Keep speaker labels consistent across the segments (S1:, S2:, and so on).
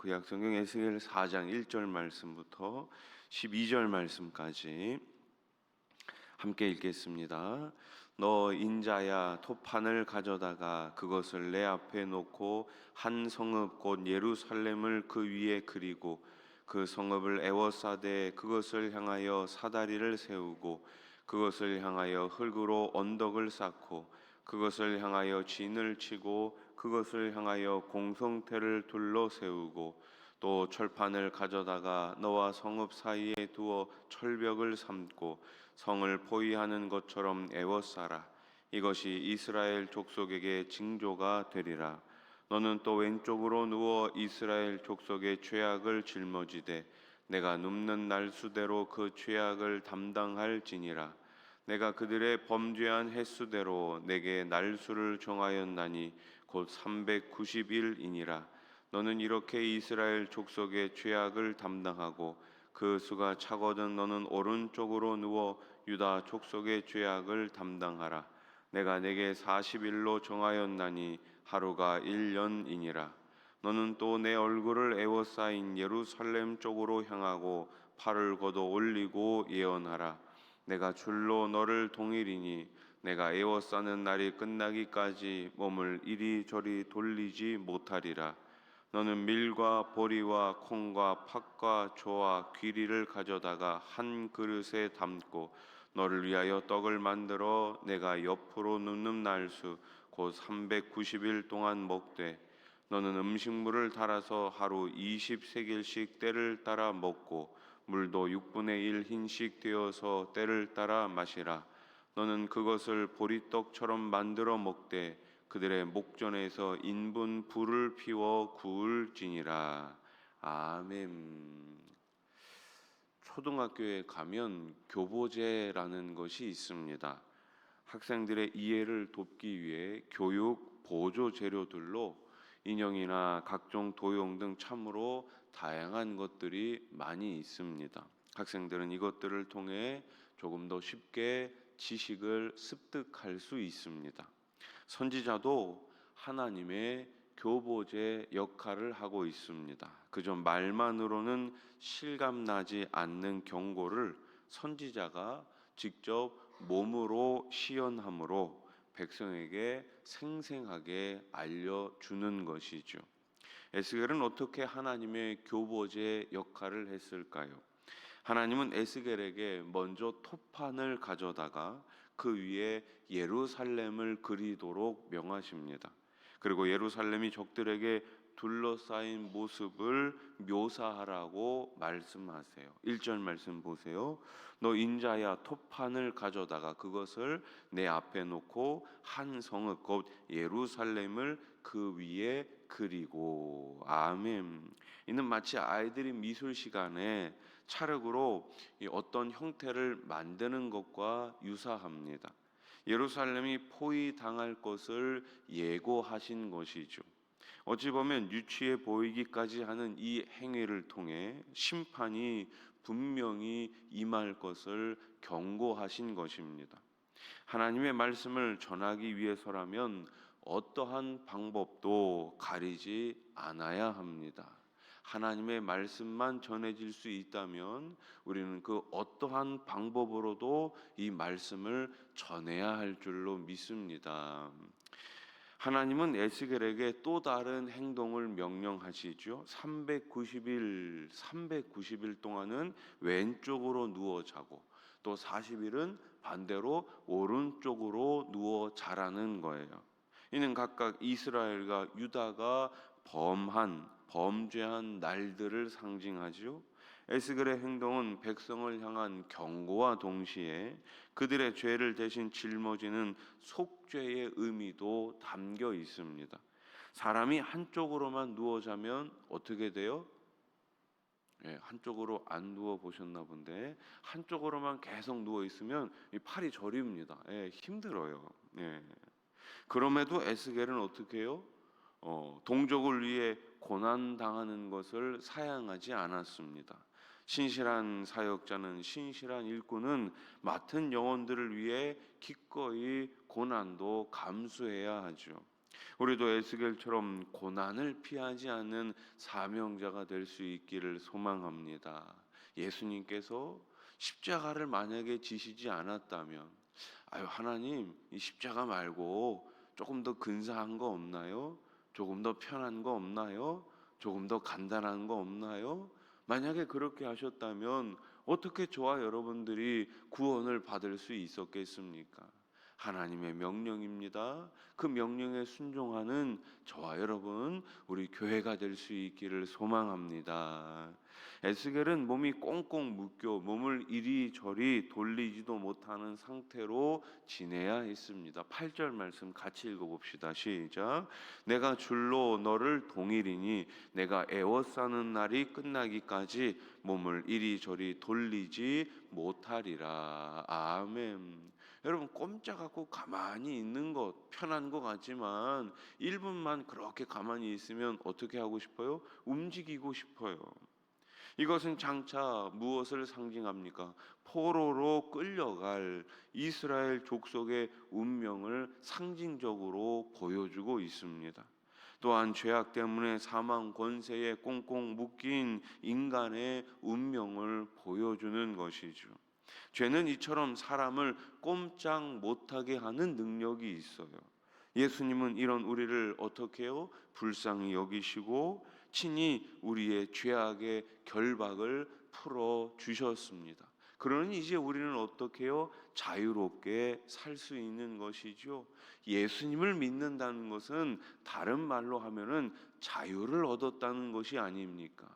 S1: 구약성경 에스겔 4장 1절 말씀부터 12절 말씀까지 함께 읽겠습니다. 너 인자야, 토판을 가져다가 그것을 내 앞에 놓고 한 성읍 곧 예루살렘을 그 위에 그리고 그 성읍을 에워싸되 그것을 향하여 사다리를 세우고 그것을 향하여 흙으로 언덕을 쌓고 그것을 향하여 진을 치고 그것을 향하여 공성태를 둘러 세우고 또 철판을 가져다가 너와 성읍 사이에 두어 철벽을 삼고 성을 포위하는 것처럼 에워싸라. 이것이 이스라엘 족속에게 징조가 되리라. 너는 또 왼쪽으로 누워 이스라엘 족속의 죄악을 짊어지되 내가 눕는 날수대로 그 죄악을 담당할지니라. 내가 그들의 범죄한 횟수대로 내게 날수를 정하였나니 곧 390일이니라. 너는 이렇게 이스라엘 족속의 죄악을 담당하고 그 수가 차거든 너는 오른쪽으로 누워 유다 족속의 죄악을 담당하라. 내가 내게 40일로 정하였나니 하루가 1년이니라. 너는 또 내 얼굴을 에워싸인 예루살렘 쪽으로 향하고 팔을 걷어 올리고 예언하라. 내가 줄로 너를 동이리니 내가 에워싸는 날이 끝나기까지 몸을 이리저리 돌리지 못하리라. 너는 밀과 보리와 콩과 팥과 조와 귀리를 가져다가 한 그릇에 담고 너를 위하여 떡을 만들어 내가 옆으로 눕는 날수 곧 390일 동안 먹되 너는 음식물을 달아서 하루 20세겔씩 때를 따라 먹고 물도 6분의 1 흰씩 되어서 때를 따라 마시라. 너는 그것을 보리떡처럼 만들어 먹되 그들의 목전에서 인분 불을 피워 구울지니라. 아멘. 초등학교에 가면 교보제라는 것이 있습니다. 학생들의 이해를 돕기 위해 교육 보조 재료들로 인형이나 각종 도형 등 참으로 다양한 것들이 많이 있습니다. 학생들은 이것들을 통해 조금 더 쉽게 지식을 습득할 수 있습니다. 선지자도 하나님의 교보제 역할을 하고 있습니다. 그저 말만으로는 실감나지 않는 경고를 선지자가 직접 몸으로 시연함으로 백성에게 생생하게 알려주는 것이죠. 에스겔은 어떻게 하나님의 교보제 역할을 했을까요? 하나님은 에스겔에게 먼저 토판을 가져다가 그 위에 예루살렘을 그리도록 명하십니다. 그리고 예루살렘이 적들에게 둘러싸인 모습을 묘사하라고 말씀하세요. 1절 말씀 보세요. 너 인자야, 토판을 가져다가 그것을 내 앞에 놓고 한 성읍 곧 예루살렘을 그 위에 그리고. 아멘. 이는 마치 아이들이 미술 시간에 찰흙으로 어떤 형태를 만드는 것과 유사합니다. 예루살렘이 포위당할 것을 예고하신 것이죠. 어찌 보면 유치해 보이기까지 하는 이 행위를 통해 심판이 분명히 임할 것을 경고하신 것입니다. 하나님의 말씀을 전하기 위해서라면 어떠한 방법도 가리지 않아야 합니다. 하나님의 말씀만 전해질 수 있다면 우리는 그 어떠한 방법으로도 이 말씀을 전해야 할 줄로 믿습니다. 하나님은 에스겔에게 또 다른 행동을 명령하시죠. 390일 동안은 왼쪽으로 누워 자고 또 40일은 반대로 오른쪽으로 누워 자라는 거예요. 이는 각각 이스라엘과 유다가 범죄한 날들을 상징하죠. 에스겔의 행동은 백성을 향한 경고와 동시에 그들의 죄를 대신 짊어지는 속죄의 의미도 담겨 있습니다. 사람이 한쪽으로만 누워 자면 어떻게 돼요? 한쪽으로 안 누워 보셨나 본데 한쪽으로만 계속 누워 있으면 이 팔이 저립니다. 힘들어요. 그럼에도 에스겔은 어떻게 해요? 동족을 위해 고난 당하는 것을 사양하지 않았습니다. 신실한 사역자는, 신실한 일꾼은 맡은 영혼들을 위해 기꺼이 고난도 감수해야 하죠. 우리도 에스겔처럼 고난을 피하지 않는 사명자가 될 수 있기를 소망합니다. 예수님께서 십자가를 만약에 지시지 않았다면, 아유 하나님, 이 십자가 말고 조금 더 근사한 거 없나요? 조금 더 편한 거 없나요? 조금 더 간단한 거 없나요? 만약에 그렇게 하셨다면 어떻게 저와 여러분들이 구원을 받을 수 있었겠습니까? 하나님의 명령입니다. 그 명령에 순종하는 저와 여러분, 우리 교회가 될 수 있기를 소망합니다. 에스겔은 몸이 꽁꽁 묶여 몸을 이리저리 돌리지도 못하는 상태로 지내야 했습니다. 8절 말씀 같이 읽어봅시다. 시작. 내가 줄로 너를 동일이니 내가 애워싸는 날이 끝나기까지 몸을 이리저리 돌리지 못하리라. 아멘. 여러분, 꼼짝하고 가만히 있는 것 편한 것 같지만 1분만 그렇게 가만히 있으면 어떻게 하고 싶어요? 움직이고 싶어요. 이것은 장차 무엇을 상징합니까? 포로로 끌려갈 이스라엘 족속의 운명을 상징적으로 보여주고 있습니다. 또한 죄악 때문에 사망 권세에 꽁꽁 묶인 인간의 운명을 보여주는 것이죠. 죄는 이처럼 사람을 꼼짝 못하게 하는 능력이 있어요. 예수님은 이런 우리를 어떻게 해요? 불쌍히 여기시고 친히 우리의 죄악의 결박을 풀어 주셨습니다. 그러니 이제 우리는 어떻게 해요? 자유롭게 살 수 있는 것이죠. 예수님을 믿는다는 것은 다른 말로 하면은 자유를 얻었다는 것이 아닙니까?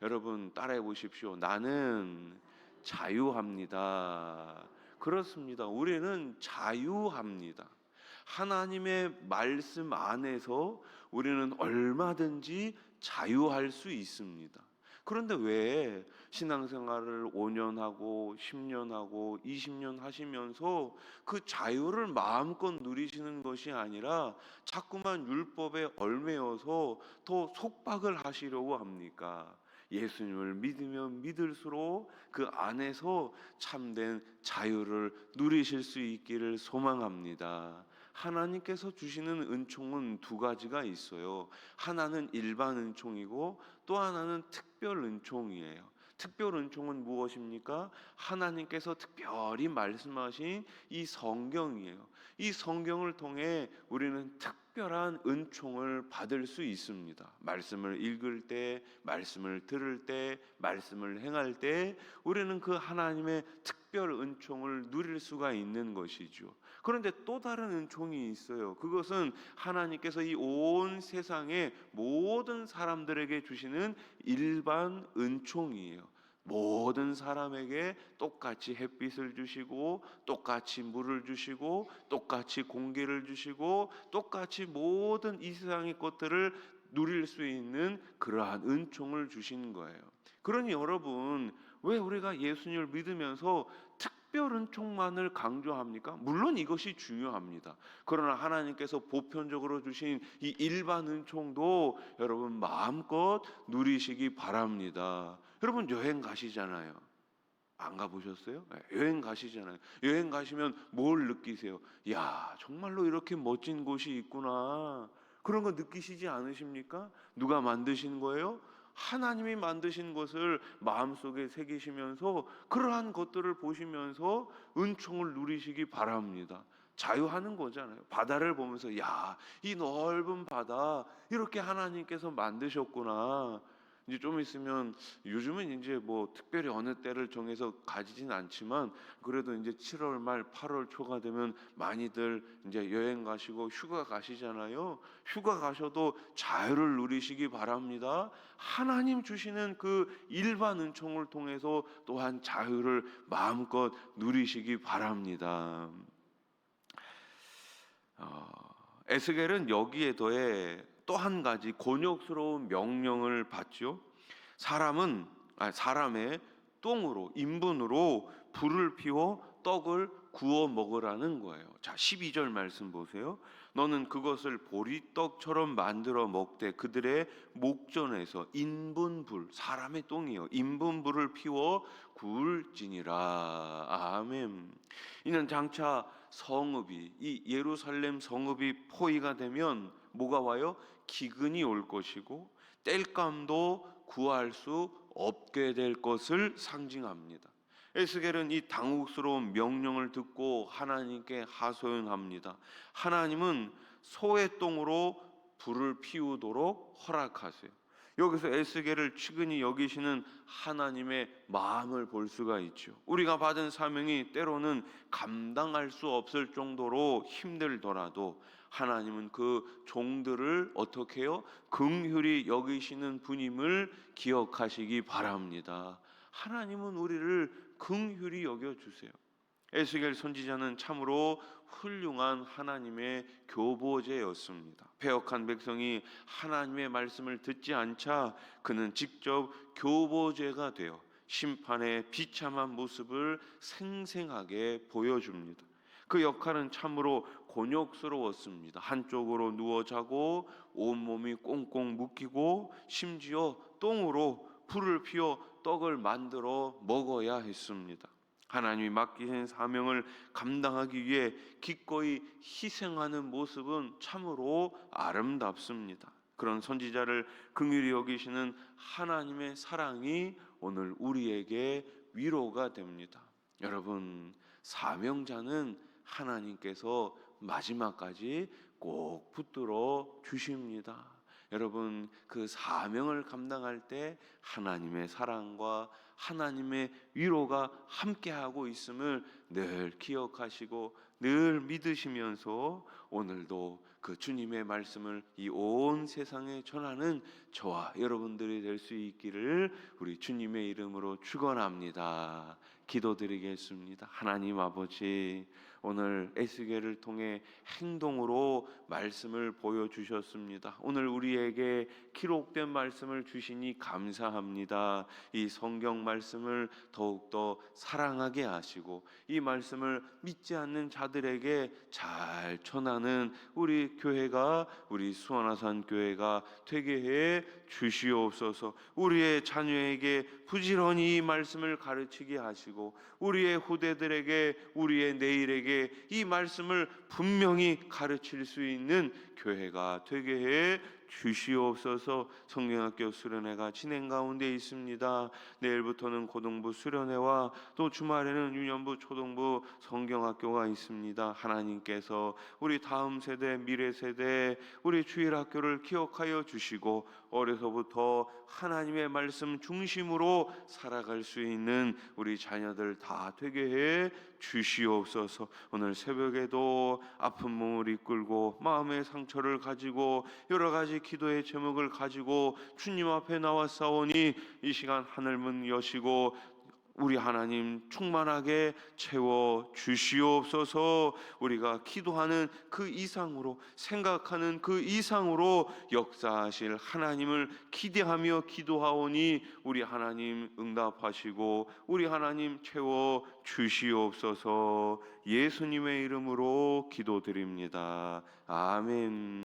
S1: 여러분 따라해 보십시오. 나는 자유합니다. 그렇습니다. 우리는 자유합니다. 하나님의 말씀 안에서 우리는 얼마든지 자유할 수 있습니다. 그런데 왜 신앙생활을 5년 하고 10년 하고 20년 하시면서 그 자유를 마음껏 누리시는 것이 아니라 자꾸만 율법에 얽매여서 더 속박을 하시려고 합니까? 예수님을 믿으면 믿을수록 그 안에서 참된 자유를 누리실 수 있기를 소망합니다. 하나님께서 주시는 은총은 두 가지가 있어요. 하나는 일반 은총이고 또 하나는 특별 은총이에요. 특별 은총은 무엇입니까? 하나님께서 특별히 말씀하신 이 성경이에요. 이 성경을 통해 우리는 특별한 은총을 받을 수 있습니다. 말씀을 읽을 때, 말씀을 들을 때, 말씀을 행할 때 우리는 그 하나님의 특별 은총을 누릴 수가 있는 것이죠. 그런데 또 다른 은총이 있어요. 그것은 하나님께서 이 온 세상의 모든 사람들에게 주시는 일반 은총이에요. 모든 사람에게 똑같이 햇빛을 주시고 똑같이 물을 주시고 똑같이 공기를 주시고 똑같이 모든 이 세상의 것들을 누릴 수 있는 그러한 은총을 주신 거예요. 그러니 여러분, 왜 우리가 예수님을 믿으면서 특별 은총만을 강조합니까? 물론 이것이 중요합니다. 그러나 하나님께서 보편적으로 주신 이 일반 은총도 여러분 마음껏 누리시기 바랍니다. 여러분 여행 가시잖아요. 안 가보셨어요? 여행 가시잖아요. 여행 가시면 뭘 느끼세요? 야, 정말로 이렇게 멋진 곳이 있구나. 그런 거 느끼시지 않으십니까? 누가 만드신 거예요? 하나님이 만드신 것을 마음속에 새기시면서 그러한 것들을 보시면서 은총을 누리시기 바랍니다. 자유하는 거잖아요. 바다를 보면서 야, 이 넓은 바다 이렇게 하나님께서 만드셨구나. 이제 좀 있으면 요즘은 이제 뭐 특별히 어느 때를 정해서 가지진 않지만 그래도 이제 7월 말 8월 초가 되면 많이들 이제 여행 가시고 휴가 가시잖아요. 휴가 가셔도 자유를 누리시기 바랍니다. 하나님 주시는 그 일반 은총을 통해서 또한 자유를 마음껏 누리시기 바랍니다. 에스겔은 여기에 더해 또 한 가지 곤욕스러운 명령을 받죠. 사람의 똥으로 인분으로 불을 피워 떡을 구워 먹으라는 거예요. 자, 12절 말씀 보세요. 너는 그것을 보리떡처럼 만들어 먹되 그들의 목전에서 인분불, 사람의 똥이요, 인분불을 피워 구울지니라. 아멘. 이는 장차 성읍이 이 예루살렘 성읍이 포위가 되면 뭐가 와요? 기근이 올 것이고 땔감도 구할 수 없게 될 것을 상징합니다. 에스겔은 이 당혹스러운 명령을 듣고 하나님께 하소연합니다. 하나님은 소외똥으로 불을 피우도록 허락하세요. 여기서 에스겔을 측은히 여기시는 하나님의 마음을 볼 수가 있죠. 우리가 받은 사명이 때로는 감당할 수 없을 정도로 힘들더라도 하나님은 그 종들을 어떻게 해요? 긍휼히 여기시는 분임을 기억하시기 바랍니다. 하나님은 우리를 긍휼히 여겨주세요. 에스겔 선지자는 참으로 훌륭한 하나님의 교보제였습니다. 패역한 백성이 하나님의 말씀을 듣지 않자 그는 직접 교보제가 되어 심판의 비참한 모습을 생생하게 보여줍니다. 그 역할은 참으로 곤욕스러웠습니다. 한쪽으로 누워 자고 온몸이 꽁꽁 묶이고 심지어 똥으로 불을 피워 떡을 만들어 먹어야 했습니다. 하나님이 맡기신 사명을 감당하기 위해 기꺼이 희생하는 모습은 참으로 아름답습니다. 그런 선지자를 긍휼히 여기시는 하나님의 사랑이 오늘 우리에게 위로가 됩니다. 여러분, 사명자는 하나님께서 마지막까지 꼭 붙들어 주십니다. 여러분, 그 사명을 감당할 때 하나님의 사랑과 하나님의 위로가 함께하고 있음을 늘 기억하시고 늘 믿으시면서 오늘도 그 주님의 말씀을 이 온 세상에 전하는 저와 여러분들이 될 수 있기를 우리 주님의 이름으로 축원합니다. 기도드리겠습니다. 하나님 아버지, 오늘 에스겔을 통해 행동으로 말씀을 보여주셨습니다. 오늘 우리에게 기록된 말씀을 주시니 감사합니다. 이 성경 말씀을 더욱더 사랑하게 하시고 이 말씀을 믿지 않는 자들에게 잘 전하는 우리 교회가, 우리 수원아산 교회가 되게 해 주시옵소서. 우리의 자녀에게 부지런히 이 말씀을 가르치게 하시고 우리의 후대들에게, 우리의 내일에게 이 말씀을 분명히 가르칠 수 있는 교회가 되게 해 주시옵소서. 성경학교 수련회가 진행 가운데 있습니다. 내일부터는 고등부 수련회와 또 주말에는 유년부, 초등부 성경학교가 있습니다. 하나님께서 우리 다음 세대, 미래 세대, 우리 주일학교를 기억하여 주시고 어려서부터 하나님의 말씀 중심으로 살아갈 수 있는 우리 자녀들 다 되게 해 주시옵소서. 오늘 새벽에도 아픈 몸을 이끌고 마음의 상처를 가지고 여러 가지 기도의 제목을 가지고 주님 앞에 나왔사오니 이 시간 하늘문 여시고 우리 하나님 충만하게 채워 주시옵소서. 우리가 기도하는 그 이상으로, 생각하는 그 이상으로 역사하실 하나님을 기대하며 기도하오니 우리 하나님 응답하시고 우리 하나님 채워 주시옵소서. 예수님의 이름으로 기도드립니다. 아멘.